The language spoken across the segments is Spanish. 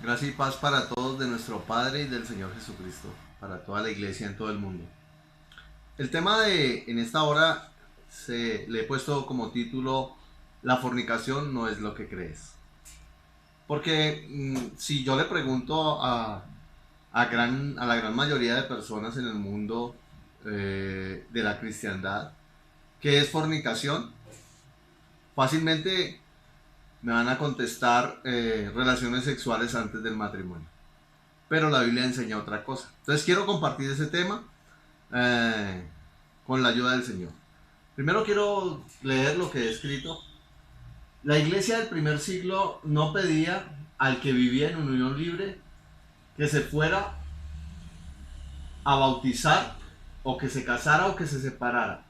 Gracia y paz para todos de nuestro Padre y del Señor Jesucristo, para toda la iglesia en todo el mundo. El tema en esta hora le he puesto como título: La fornicación no es lo que crees. Porque si yo le pregunto a la gran mayoría de personas en el mundo de la cristiandad qué es fornicación, fácilmente me van a contestar relaciones sexuales antes del matrimonio. Pero la Biblia enseña otra cosa. Entonces quiero compartir ese tema con la ayuda del Señor. Primero quiero leer lo que he escrito. La iglesia del primer siglo no pedía al que vivía en unión libre que se fuera a bautizar, o que se casara o que se separara.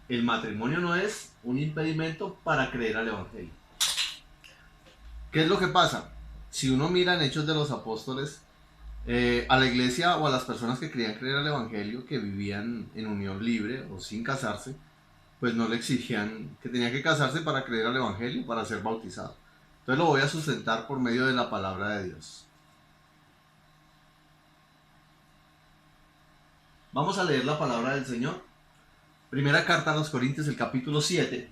El matrimonio no es un impedimento para creer al Evangelio. ¿Qué es lo que pasa? Si uno mira en Hechos de los Apóstoles, a la iglesia o a las personas que querían creer al Evangelio, que vivían en unión libre o sin casarse, pues no le exigían que tenía que casarse para creer al Evangelio, para ser bautizado. Entonces lo voy a sustentar por medio de la palabra de Dios. Vamos a leer la palabra del Señor. Primera carta a los Corintios, el capítulo 7,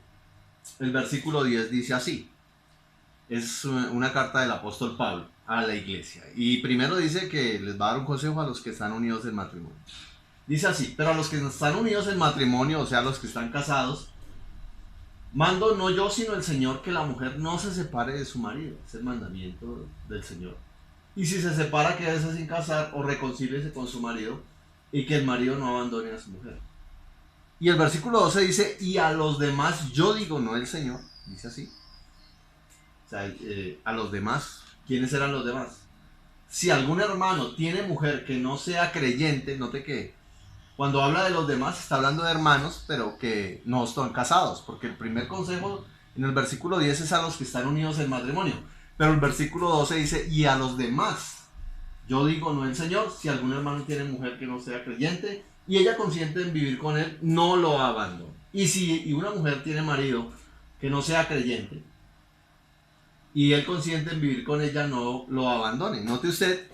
el versículo 10 dice así. Es una carta del apóstol Pablo a la iglesia. Y primero dice que les va a dar un consejo a los que están unidos en matrimonio. Dice así: pero a los que no están unidos en matrimonio, o sea, a los que están casados, mando no yo sino el Señor, que la mujer no se separe de su marido. Es el mandamiento del Señor. Y si se separa, quédese sin casar o reconcíliese con su marido, y que el marido no abandone a su mujer. Y el versículo 12 dice: y a los demás yo digo, no el Señor. Dice así. O sea, a los demás. ¿Quiénes eran los demás? Si algún hermano tiene mujer que no sea creyente, note que cuando habla de los demás está hablando de hermanos, pero que no están casados, porque el primer consejo en el versículo 10 es a los que están unidos en matrimonio, pero el versículo 12 dice: y a los demás yo digo, no el Señor, si algún hermano tiene mujer que no sea creyente y ella consiente en vivir con él, no lo abandone. Y si una mujer tiene marido que no sea creyente y él consiente en vivir con ella, no lo abandone. Note usted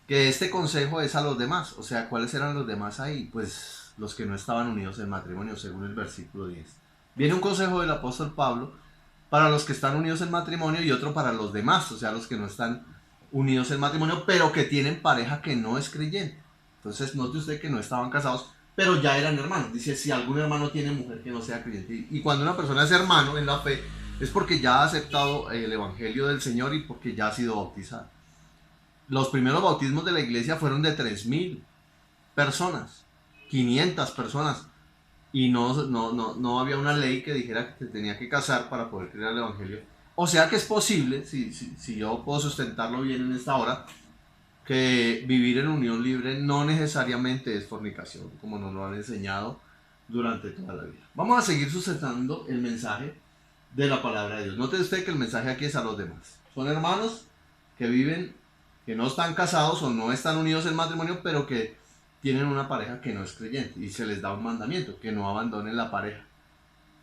que este consejo es a los demás. O sea, ¿cuáles eran los demás ahí? Pues los que no estaban unidos en matrimonio, según el versículo 10. Viene un consejo del apóstol Pablo para los que están unidos en matrimonio y otro para los demás, o sea, los que no están unidos en matrimonio, pero que tienen pareja que no es creyente. Entonces, note usted que no estaban casados, pero ya eran hermanos. Dice: si algún hermano tiene mujer que no sea creyente. Y cuando una persona es hermano en la fe, es porque ya ha aceptado el Evangelio del Señor y porque ya ha sido bautizado. Los primeros bautismos de la iglesia fueron de 3.000 personas, 500 personas, y no había una ley que dijera que se tenía que casar para poder creer el Evangelio. O sea que es posible, si yo puedo sustentarlo bien en esta hora, que vivir en unión libre no necesariamente es fornicación, como nos lo han enseñado durante toda la vida. Vamos a seguir sustentando el mensaje de la palabra de Dios. Note usted que el mensaje aquí es a los demás. Son hermanos que viven, que no están casados o no están unidos en matrimonio, pero que tienen una pareja que no es creyente, y se les da un mandamiento: que no abandonen la pareja.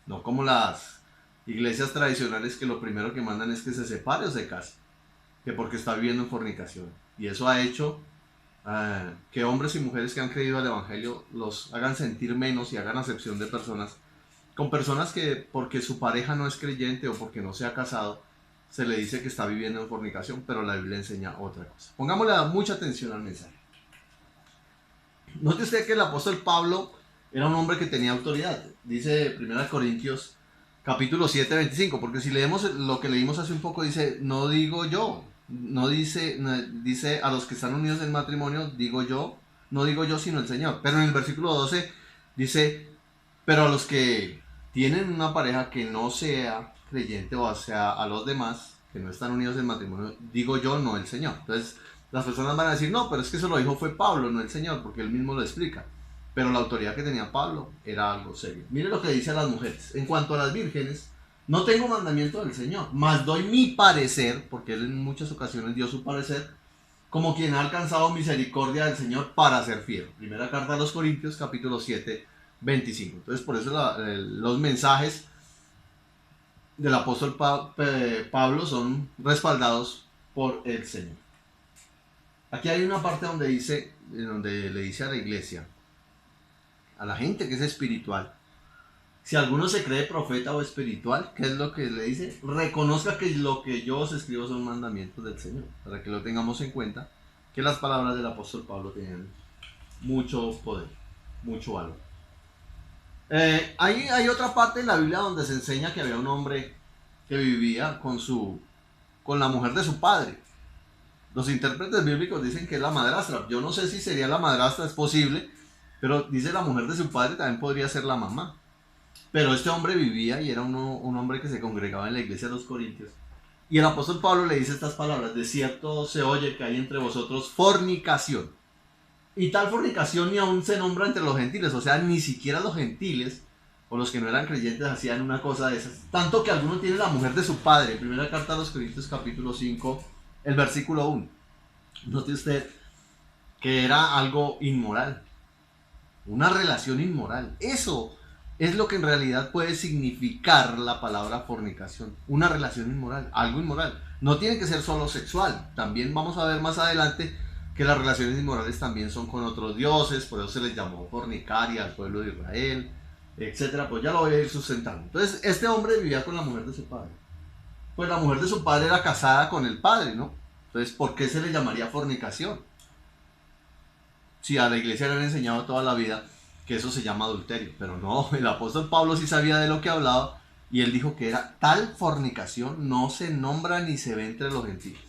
No como las iglesias tradicionales, que lo primero que mandan es que se separe o se case, que porque está viviendo en fornicación. Y eso ha hecho que hombres y mujeres que han creído al Evangelio los hagan sentir menos y hagan acepción de personas, con personas que porque su pareja no es creyente o porque no se ha casado, se le dice que está viviendo en fornicación, pero la Biblia enseña otra cosa. Pongámosle mucha atención al mensaje. Note usted que el apóstol Pablo era un hombre que tenía autoridad. Dice 1 Corintios capítulo 7, 25, porque si leemos lo que leímos hace un poco, dice: no digo yo, dice a los que están unidos en matrimonio, digo yo, no digo yo sino el Señor. Pero en el versículo 12 dice: pero a los que tienen una pareja que no sea creyente, o sea, a los demás que no están unidos en matrimonio, digo yo, no el Señor. Entonces las personas van a decir: no, pero es que eso lo dijo fue Pablo, no el Señor, porque él mismo lo explica. Pero la autoridad que tenía Pablo era algo serio. Mire lo que dice a las mujeres: en cuanto a las vírgenes, no tengo mandamiento del Señor, mas doy mi parecer, porque él en muchas ocasiones dio su parecer, como quien ha alcanzado misericordia del Señor para ser fiel. Primera carta a los Corintios, capítulo 7, 25. Entonces, por eso los mensajes del apóstol Pablo son respaldados por el Señor. Aquí hay una parte donde le dice a la iglesia, a la gente que es espiritual, si alguno se cree profeta o espiritual, ¿qué es lo que le dice? Reconozca que lo que yo os escribo son mandamientos del Señor, para que lo tengamos en cuenta, que las palabras del apóstol Pablo tienen mucho poder, mucho valor. Hay otra parte en la Biblia donde se enseña que había un hombre que vivía con la mujer de su padre. Los intérpretes bíblicos dicen que es la madrastra. Yo no sé si sería la madrastra, es posible, pero dice la mujer de su padre, también podría ser la mamá. Pero este hombre vivía y era un hombre que se congregaba en la iglesia de los Corintios. Y el apóstol Pablo le dice estas palabras: de cierto se oye que hay entre vosotros fornicación. Y tal fornicación ni aún se nombra entre los gentiles, o sea, ni siquiera los gentiles o los que no eran creyentes hacían una cosa de esas. Tanto que alguno tiene la mujer de su padre. Primera carta a los Corintios capítulo 5, el versículo 1. Note usted que era algo inmoral, una relación inmoral. Eso es lo que en realidad puede significar la palabra fornicación, una relación inmoral, algo inmoral. No tiene que ser solo sexual, también vamos a ver más adelante que las relaciones inmorales también son con otros dioses, por eso se les llamó fornicaria al pueblo de Israel, etcétera. Pues ya lo voy a ir sustentando. Entonces, este hombre vivía con la mujer de su padre. Pues la mujer de su padre era casada con el padre, ¿no? Entonces, ¿por qué se le llamaría fornicación? Si a la iglesia le han enseñado toda la vida que eso se llama adulterio, pero no, el apóstol Pablo sí sabía de lo que hablaba y él dijo que era tal fornicación no se nombra ni se ve entre los gentiles.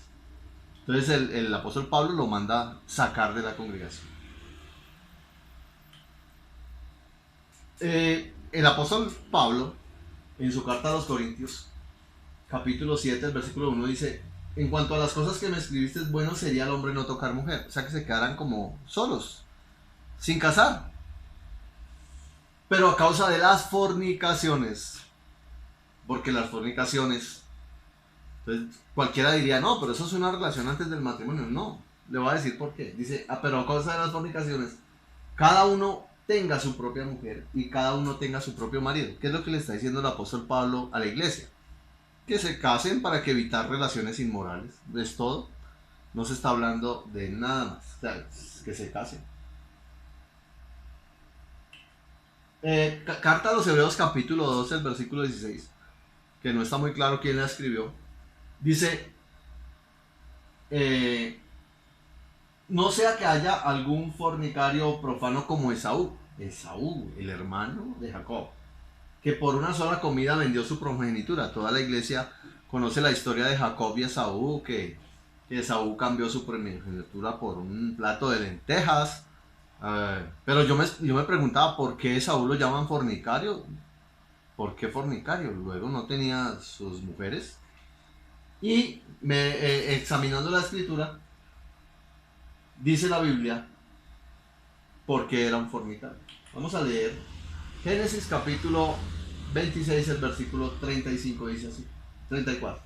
Entonces el apóstol Pablo lo manda sacar de la congregación. El apóstol Pablo, en su carta a los Corintios, capítulo 7, el versículo 1 dice: en cuanto a las cosas que me escribiste, bueno sería el hombre no tocar mujer. O sea, que se quedaran como solos, sin casar. Pero a causa de las fornicaciones, porque las fornicaciones, entonces cualquiera diría, no, pero eso es una relación antes del matrimonio. No, le voy a decir por qué. Dice, pero a causa de las fornicaciones, cada uno tenga su propia mujer y cada uno tenga su propio marido. ¿Qué es lo que le está diciendo el apóstol Pablo a la iglesia? Que se casen para que evitar relaciones inmorales. Es todo. No se está hablando de nada más. O sea, que se casen. Carta a los Hebreos capítulo 12, el versículo 16, que no está muy claro quién la escribió. Dice, no sea que haya algún fornicario profano como Esaú, el hermano de Jacob, que por una sola comida vendió su primogenitura. Toda la iglesia conoce la historia de Jacob y Esaú, que Esaú cambió su primogenitura por un plato de lentejas. Pero yo me preguntaba, ¿por qué Esaú lo llaman fornicario? ¿Por qué fornicario? Luego no tenía sus mujeres. Y examinando la escritura, dice la Biblia por qué era un fornicario. Vamos a leer Génesis capítulo 26, el versículo 35, dice así, 34.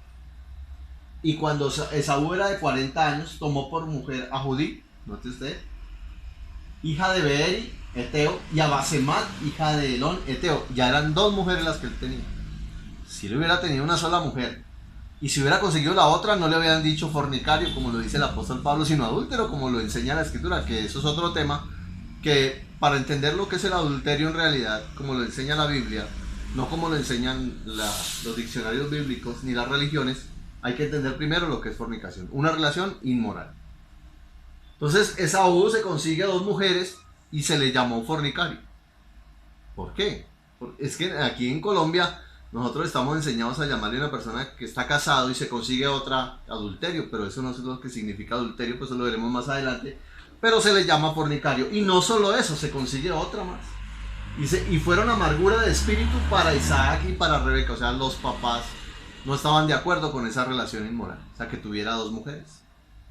Y cuando Esaú era de 40 años, tomó por mujer a Judí, note usted, hija de Beeri, Eteo, y a Basemat, hija de Elón, Eteo. Ya eran dos mujeres las que él tenía. Si él hubiera tenido una sola mujer y si hubiera conseguido la otra, no le habían dicho fornicario, como lo dice el apóstol Pablo, sino adúltero, como lo enseña la escritura, que eso es otro tema, que para entender lo que es el adulterio en realidad, como lo enseña la Biblia, no como lo enseñan los diccionarios bíblicos ni las religiones, hay que entender primero lo que es fornicación, una relación inmoral. Entonces Esaú se consigue a dos mujeres y se le llamó fornicario. ¿Por qué? Es que aquí en Colombia nosotros estamos enseñados a llamarle a una persona que está casado y se consigue otra adulterio, pero eso no es lo que significa adulterio, pues eso lo veremos más adelante. Pero se le llama fornicario. Y no solo eso, se consigue otra más. Y fueron amargura de espíritu para Isaac y para Rebeca. O sea, los papás no estaban de acuerdo con esa relación inmoral. O sea, que tuviera dos mujeres.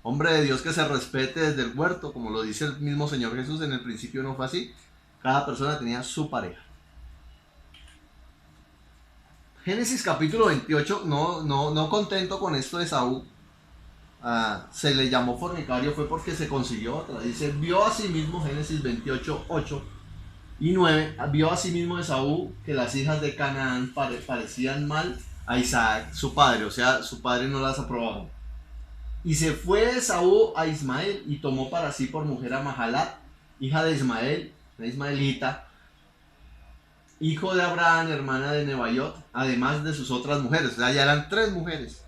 Hombre de Dios que se respete desde el huerto, como lo dice el mismo Señor Jesús, en el principio no fue así. Cada persona tenía su pareja. Génesis capítulo 28, no contento con esto de Esaú, se le llamó fornicario fue porque se consiguió otra. Dice, vio a sí mismo, Génesis 28, 8 y 9, vio a sí mismo Esaú que las hijas de Canaán parecían mal a Isaac, su padre, o sea, su padre no las aprobaba. Y se fue Esaú a Ismael y tomó para sí por mujer a Mahalat, hija de Ismael, una ismaelita, hijo de Abraham, hermana de Nebaiot, además de sus otras mujeres. O sea, ya eran 3 mujeres.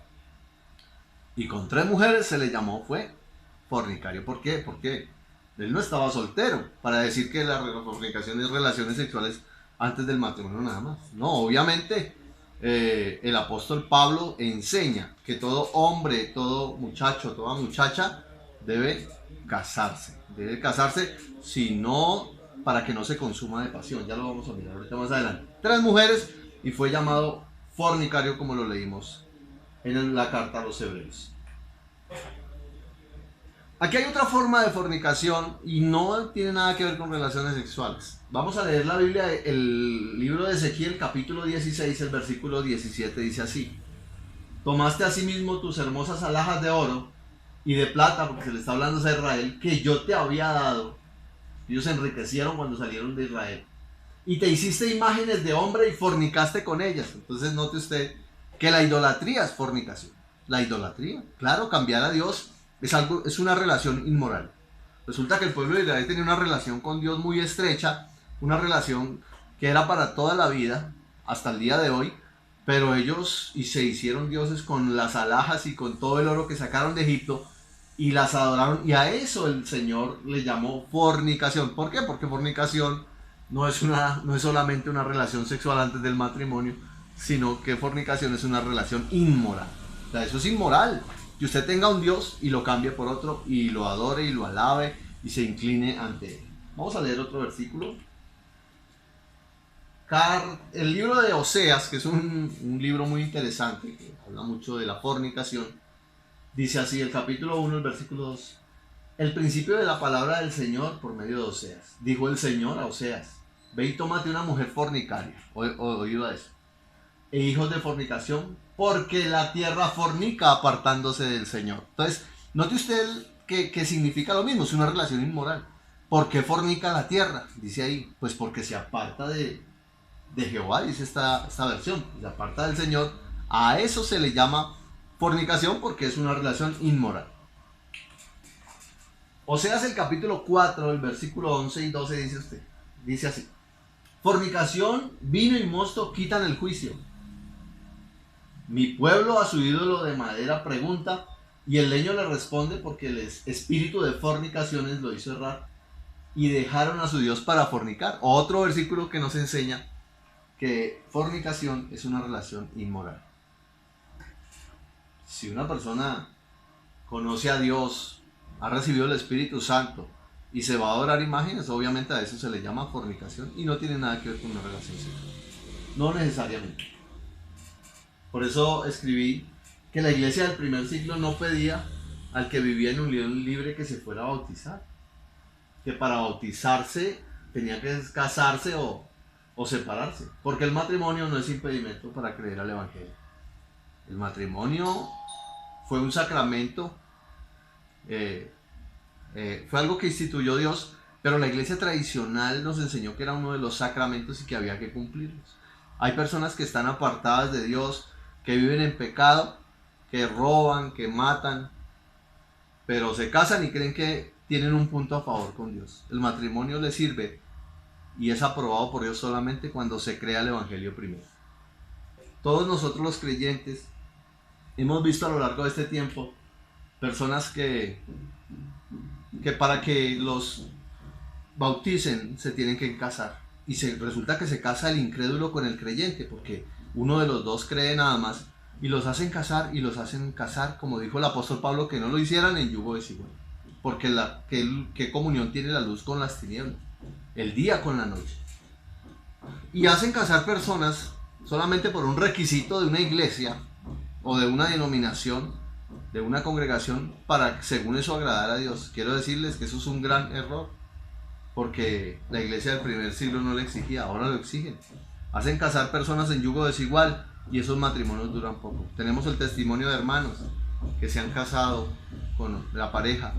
Y con 3 mujeres se le llamó, fue fornicario. ¿Por qué? Porque él no estaba soltero, para decir que la fornicación es relaciones sexuales antes del matrimonio nada más. No, obviamente el apóstol Pablo enseña que todo hombre, todo muchacho, toda muchacha debe casarse. Debe casarse, si no, para que no se consuma de pasión. Ya lo vamos a mirar ahorita más adelante. 3 mujeres y fue llamado fornicario, como lo leímos en la carta a los Hebreos. Aquí hay otra forma de fornicación y no tiene nada que ver con relaciones sexuales. Vamos a leer la Biblia, el libro de Ezequiel, capítulo 16, el versículo 17, dice así: tomaste asimismo tus hermosas alhajas de oro y de plata, porque se le está hablando a Israel, que yo te había dado. Ellos se enriquecieron cuando salieron de Israel. Y te hiciste imágenes de hombre y fornicaste con ellas. Entonces note usted que la idolatría es fornicación. La idolatría, claro, cambiar a Dios es una relación inmoral. Resulta que el pueblo de Israel tenía una relación con Dios muy estrecha, una relación que era para toda la vida, hasta el día de hoy, pero ellos se hicieron dioses con las alhajas y con todo el oro que sacaron de Egipto y las adoraron, y a eso el Señor le llamó fornicación. ¿Por qué? Porque fornicación no es solamente una relación sexual antes del matrimonio, sino que fornicación es una relación inmoral. O sea, eso es inmoral. Que usted tenga un Dios y lo cambie por otro y lo adore y lo alabe y se incline ante él. Vamos a leer otro versículo. El libro de Oseas, que es un libro muy interesante, que habla mucho de la fornicación, dice así, el capítulo 1, el versículo 2. El principio de la palabra del Señor por medio de Oseas. Dijo el Señor a Oseas: ve y tómate una mujer fornicaria. Oído a eso. E hijos de fornicación, porque la tierra fornica apartándose del Señor. Entonces, note usted que significa lo mismo, es una relación inmoral. ¿Por qué fornica la tierra? Dice ahí, pues porque se aparta de Jehová, dice esta versión, se aparta del Señor. A eso se le llama fornicación porque es una relación inmoral. Oseas el capítulo 4, el versículo 11 y 12 dice así: fornicación, vino y mosto quitan el juicio. Mi pueblo a su ídolo de madera pregunta, y el leño le responde, porque el espíritu de fornicaciones lo hizo errar, y dejaron a su Dios para fornicar. Otro versículo que nos enseña que fornicación es una relación inmoral. Si una persona conoce a Dios, ha recibido el Espíritu Santo y se va a adorar imágenes, obviamente a eso se le llama fornicación y no tiene nada que ver con una relación sexual. No necesariamente. Por eso escribí que la iglesia del primer siglo no pedía al que vivía en unión libre que se fuera a bautizar. Que para bautizarse tenía que casarse o separarse. Porque el matrimonio no es impedimento para creer al Evangelio. El matrimonio fue un sacramento, fue algo que instituyó Dios, pero la iglesia tradicional nos enseñó que era uno de los sacramentos y que había que cumplirlos. Hay personas que están apartadas de Dios, que viven en pecado, que roban, que matan, pero se casan y creen que tienen un punto a favor con Dios. El matrimonio les sirve y es aprobado por Dios solamente cuando se crea el Evangelio primero. Todos nosotros los creyentes hemos visto a lo largo de este tiempo personas que para que los bauticen se tienen que casar. Y resulta que se casa el incrédulo con el creyente, porque uno de los dos cree nada más, y los hacen casar, como dijo el apóstol Pablo, que no lo hicieran en yugo desigual. Porque ¿qué comunión tiene la luz con las tinieblas? El día con la noche. Y hacen casar personas solamente por un requisito de una iglesia o de una denominación, de una congregación, para según eso agradar a Dios. Quiero decirles que eso es un gran error, porque la iglesia del primer siglo no lo exigía, ahora lo exigen. Hacen casar personas en yugo desigual y esos matrimonios duran poco. Tenemos el testimonio de hermanos que se han casado con la pareja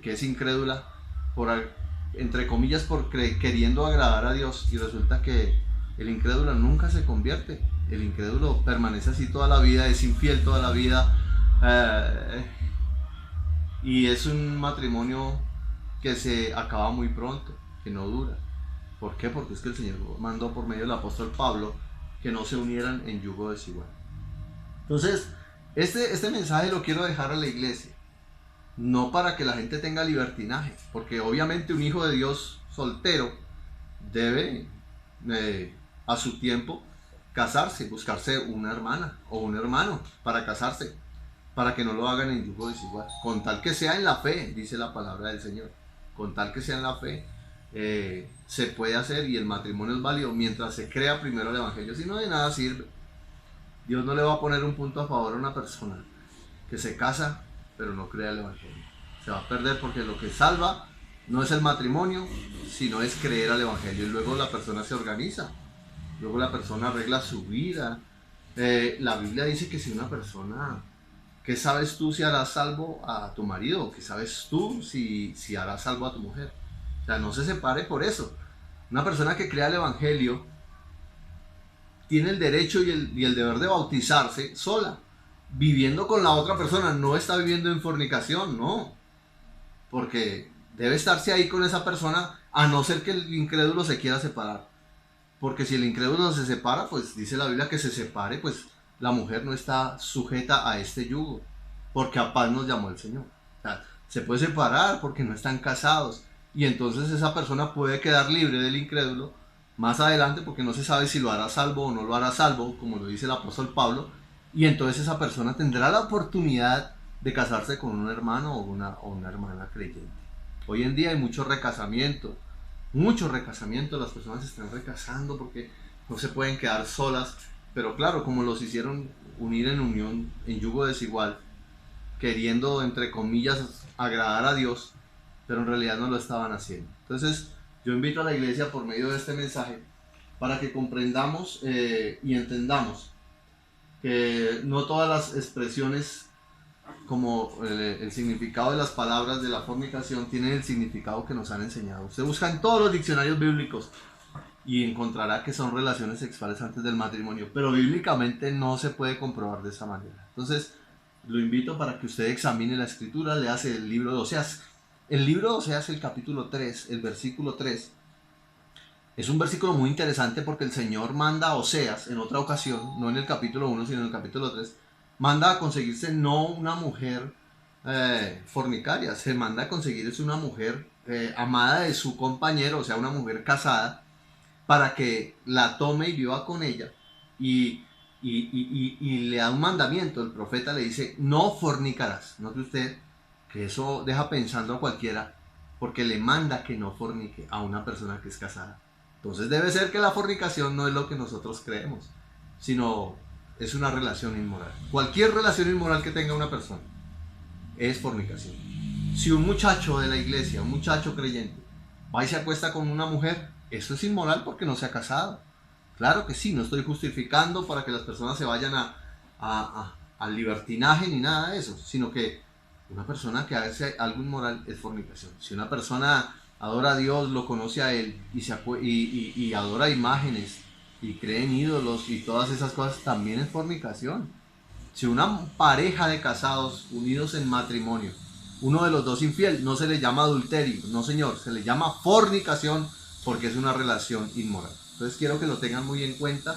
que es incrédula, entre comillas, queriendo agradar a Dios, y resulta que el incrédulo nunca se convierte. El incrédulo permanece así toda la vida, es infiel toda la vida, Eh, y es un matrimonio que se acaba muy pronto, que no dura. ¿Por qué? Porque es que el Señor mandó por medio del apóstol Pablo que no se unieran en yugo desigual. Entonces, este mensaje lo quiero dejar a la iglesia, no para que la gente tenga libertinaje, porque obviamente un hijo de Dios soltero debe a su tiempo casarse, buscarse una hermana o un hermano para casarse, para que no lo hagan en yugo desigual, con tal que sea en la fe, dice la palabra del Señor, con tal que sea en la fe, se puede hacer y el matrimonio es válido mientras se crea primero el evangelio, si no de nada sirve. Dios no le va a poner un punto a favor a una persona que se casa pero no crea el evangelio. Se va a perder porque lo que salva no es el matrimonio, sino es creer al evangelio. Y luego la persona se organiza, luego la persona arregla su vida. La Biblia dice que si una persona, ¿qué sabes tú si harás salvo a tu marido? ¿Qué sabes tú si harás salvo a tu mujer? O sea, no se separe por eso. Una persona que crea el evangelio tiene el derecho y el deber de bautizarse sola, viviendo con la otra persona. No está viviendo en fornicación, no, porque debe estarse ahí con esa persona, a no ser que el incrédulo se quiera separar, porque si el incrédulo se separa, pues dice la Biblia que se separe, pues la mujer no está sujeta a este yugo, porque a paz nos llamó el Señor. O sea, se puede separar porque no están casados, y entonces esa persona puede quedar libre del incrédulo más adelante, porque no se sabe si lo hará salvo o no lo hará salvo, como lo dice el apóstol Pablo, y entonces esa persona tendrá la oportunidad de casarse con un hermano o una hermana creyente. Hoy en día hay mucho recasamiento, las personas se están recasando porque no se pueden quedar solas, pero claro, como los hicieron unir en unión, en yugo desigual, queriendo, entre comillas, agradar a Dios, pero en realidad no lo estaban haciendo. Entonces, yo invito a la iglesia por medio de este mensaje para que comprendamos y entendamos que no todas las expresiones como el significado de las palabras de la fornicación tienen el significado que nos han enseñado. Usted busca en todos los diccionarios bíblicos y encontrará que son relaciones sexuales antes del matrimonio, pero bíblicamente no se puede comprobar de esa manera. Entonces, lo invito para que usted examine la escritura, le hace el libro de Oseas. El libro de Oseas, el capítulo 3, el versículo 3, es un versículo muy interesante porque el Señor manda a Oseas en otra ocasión, no en el capítulo 1, sino en el capítulo 3, manda a conseguirse no una mujer fornicaria, se manda a conseguirse una mujer amada de su compañero, o sea, una mujer casada, para que la tome y viva con ella. Y le da un mandamiento, el profeta le dice, no fornicarás. Note usted que eso deja pensando a cualquiera, porque le manda que no fornique a una persona que es casada. Entonces debe ser que la fornicación no es lo que nosotros creemos, sino es una relación inmoral. Cualquier relación inmoral que tenga una persona es fornicación. Si un muchacho de la iglesia, un muchacho creyente, va y se acuesta con una mujer, eso es inmoral porque no se ha casado. Claro que sí, no estoy justificando para que las personas se vayan al libertinaje ni nada de eso, sino que una persona que hace algo inmoral es fornicación. Si una persona adora a Dios, lo conoce a Él y adora imágenes y cree en ídolos y todas esas cosas, también es fornicación. Si una pareja de casados unidos en matrimonio, uno de los dos infiel, no se le llama adulterio, no señor, se le llama fornicación porque es una relación inmoral. Entonces quiero que lo tengan muy en cuenta.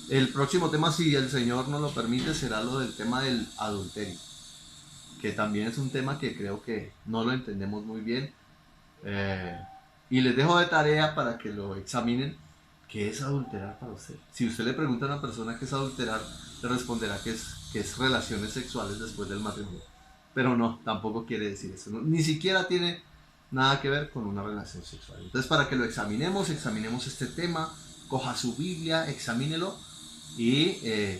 El próximo tema, si el Señor nos lo permite, será lo del tema del adulterio, que también es un tema que creo que no lo entendemos muy bien. Y les dejo de tarea para que lo examinen. ¿Qué es adulterar para usted? Si usted le pregunta a una persona qué es adulterar, le responderá que es relaciones sexuales después del matrimonio. Pero no, tampoco quiere decir eso. No, ni siquiera tiene nada que ver con una relación sexual. Entonces, para que lo examinemos este tema, coja su Biblia, examínelo y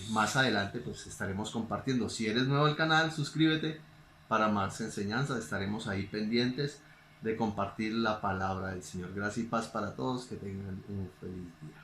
más adelante pues estaremos compartiendo. Si eres nuevo al canal, suscríbete para más enseñanzas. Estaremos ahí pendientes de compartir la palabra del Señor. Gracias y paz para todos. Que tengan un feliz día.